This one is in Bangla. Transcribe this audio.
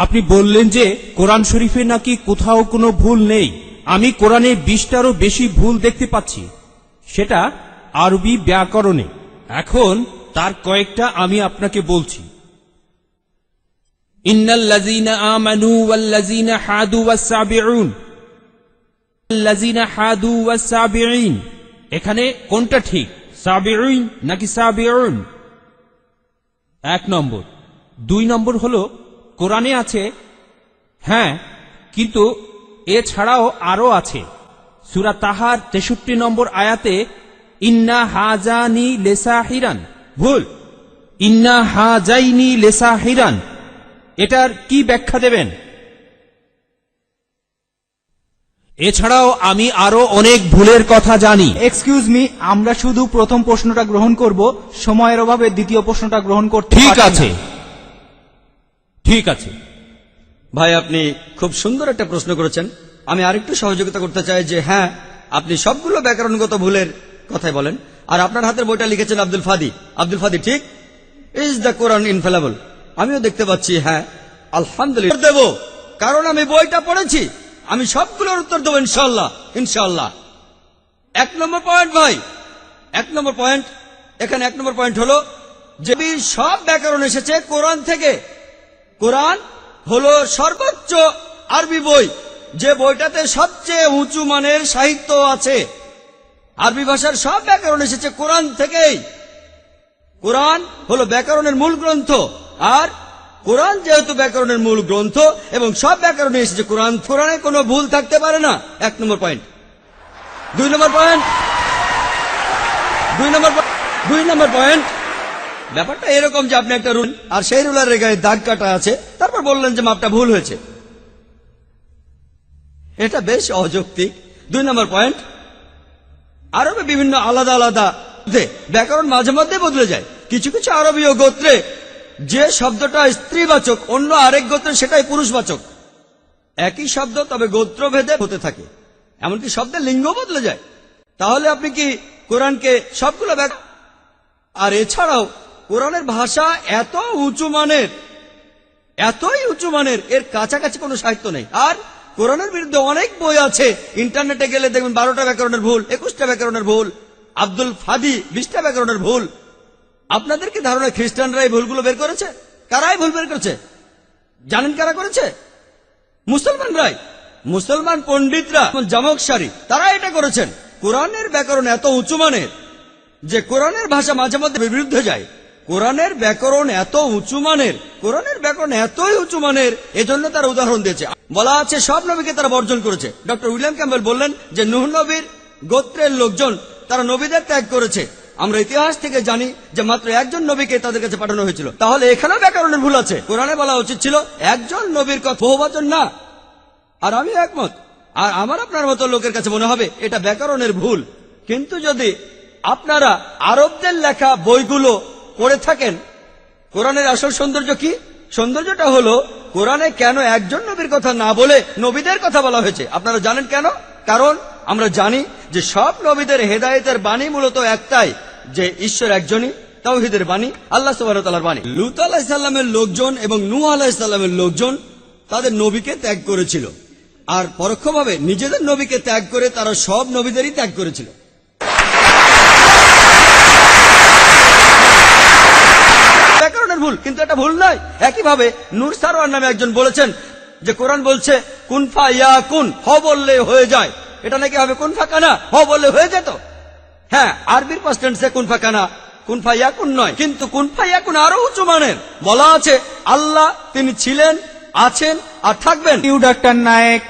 আপনি বললেন যে কোরআন শরীফে নাকি কোথাও কোনো ভুল নেই। আমি কোরআনে 20টারও বেশি ভুল দেখতে পাচ্ছি, সেটা আরবি ব্যাকরণে। এখন তার কয়েকটা আমি আপনাকে বলছি। ইন্নাল্লাযীনা আমানু ওয়াল্লাযীনা হাদু ওয়াস-সাবিউন, আল্লাযীনা হাদু ওয়াস-সাবিঈন, এখানে কোনটা ঠিক, সাবিউন নাকি সাবিউন? 1 নম্বর। 2 নম্বর হলো কোরআনে আছে, হ্যাঁ, কিন্তু এছাড়াও আরো আছে। সূরা তাহার 63 নম্বর আয়াতে ইন্না হাজানি লেসাহিরান, ভুল, ইন্না হাজাইনি লেসাহিরান, এটার কি ব্যাখ্যা দেবেন? এছাড়াও আমি আরো অনেক ভুলের কথা জানি। এক্সকিউজ মি, আমরা শুধু প্রথম প্রশ্নটা গ্রহণ করব, সময়ের অভাবে দ্বিতীয় প্রশ্নটা গ্রহণ করতে ঠিক পারছি না। আছে, ঠিক আছে। ভাই, আপনি খুব সুন্দর একটা প্রশ্ন করেছেন। আমি আরেকটু সহযোগিতা করতে চাই যে হ্যাঁ, আপনি সবগুলো ব্যাকরণগত ভুলের কথাই বলেন, আর আপনার হাতের বইটা লিখেছেন আব্দুল ফাদি। আব্দুল ফাদি, ঠিক? ইজ দ্য কোরআন ইনফেলেবল? আমিও দেখতে পাচ্ছি, হ্যাঁ, আলহামদুলিল্লাহ দেব, কারণ আমি বইটা পড়েছি। আমি সবগুলোর উত্তর দেবো ইনশাল্লাহ, ইনশাল্লাহ। 1 নম্বর পয়েন্ট ভাই, 1 নম্বর পয়েন্ট, এখানে 1 নম্বর পয়েন্ট হলো যে সব ব্যাকরণ এসেছে কোরআন থেকে। কোরআন হলো সর্বোচ্চ আরবি বই, যে বইটাতে সবচেয়ে উঁচু মানের সাহিত্য আছে। আরবি ভাষার সব ব্যাকরণ এসেছে কোরআন থেকেই। কোরআন হলো ব্যাকরণের মূল গ্রন্থ, আর কোরআন যেহেতু ব্যাকরণের মূল গ্রন্থ এবং সব ব্যাকরণে এসেছে কোরআন, কোরআনে কোনো ভুল থাকতে পারে না। 1 নম্বর পয়েন্ট। 2 নম্বর পয়েন্ট, 2 নম্বর পয়েন্ট, ব্যাপারটা এরকম যে আপনি একটা রুল, আর সেই রুলারের গায়ে দাগ কাটা আছে, তারপর বললেন যে মাপটা ভুল হয়েছে। এটা বেশ অযৌক্তিক। 2 নম্বর পয়েন্ট, আরবে বিভিন্ন আলাদা আলাদা ব্যাকরণ মাঝে মধ্যে বদলে যায়। কিছু কিছু আরবীয় গোত্রে যে শব্দটা স্ত্রীবাচক, অন্য আরেক গোত্রে সেটাই পুরুষবাচক। একই শব্দ, তবে গোত্রভেদে হতে থাকে, এমনকি শব্দের লিঙ্গ বদলে যায়। তাহলে আপনি কি কোরআনকে সবগুলো আর এছাড়াও কোরআনের ভাষা এত উঁচু মানের, এতই উঁচু মানের, এর কাছাকাছি কোনো সাহিত্য নেই। আর কোরআনের বিরুদ্ধে অনেক বই আছে, ইন্টারনেটে গেলে দেখবেন 12টা ব্যাকরণের ভুল, 21টা ব্যাকরণের ভুল, আব্দুল ফাদি 20টা ব্যাকরণের ভুল। আপনাদের কি ধারণা খ্রিস্টানরা এই ভুলগুলো বের করেছে? কারাই ভুল বের করেছে জানেন? কারা করেছে? মুসলমানরাই। মুসলমান পণ্ডিতরা, জামকশারি, তারা এটা করেছেন। কোরআনের ব্যাকরণ এত উঁচু মানের যে কোরআনের ভাষা মাঝে মধ্যে বিরুদ্ধে যায়। কোরআনের ব্যাকরণ এত উঁচু মানের, কোরআনের ব্যাকরণ এতই উঁচু মানের, এজন্য তারা উদাহরণ দিয়েছে। বলা আছে সব নবীকে তারা বর্জন করেছে। ডক্টর উইলিয়াম ক্যাম্বেল বললেন যে নূহ নবীর গোত্রের লোকজন, তারা নবীদের ত্যাগ করেছে। আমরা ইতিহাস থেকে জানি যে মাত্র একজন নবীকে তাদের কাছে পাঠানো হয়েছিল। তাহলে এখানেও ব্যাকরণের ভুল আছে। কোরআনে বলা উচিত ছিল একজন নবীর কথা, বহুবচন না। আর আমি একমত, আর আমার আপনার মতো লোকের কাছে মনে হবে এটা ব্যাকরণের ভুল। কিন্তু যদি আপনারা আরবদের লেখা বইগুলো পড়ে থাকেন, কোরআনের আসল সৌন্দর্য কি? সৌন্দর্যটা হলো কোরআনে কেন একজন নবীর কথা না বলে নবীদের কথা বলা হয়েছে। আপনারা জানেন কেন? কারণ আমরা জানি যে সব নবীদের হেদায়েতের বাণী মূলত একটাই, যে ঈশ্বর একজনই, তাওহীদের বাণী, আল্লাহ সুবহানাহু ওয়া তাআলার বাণী। লূত আলাইহিস সালামের লোকজন এবং নূহ আলাইহিস সালামের লোকজন তাদের নবীকে ত্যাগ করেছিল, আর পরোক্ষভাবে নিজেদের নবীকে ত্যাগ করে তারা সব নবীদেরই ত্যাগ করেছিল। ব্যাকরণের ভুল, কিন্তু এটা ভুল নয়। একইভাবে নূর সারওয়ার নামে একজন বলেছেন যে কোরআন বলছে কুন ফায়াকুন, হ বললে হয়ে যায়। এটা নাকি হবে কুন ফাকানা, হ বললে হয়ে যেত। হ্যাঁ, আরবির পাস্ট টেন্সে কুন ফাকানা, কুন ফায়াকুন নয়। কিন্তু কুন ফায়াকুন আরো উঁচু মানের। বলা আছে আল্লাহ তিনি ছিলেন, আছেন আর থাকবেন। ডাক্তার নায়েক।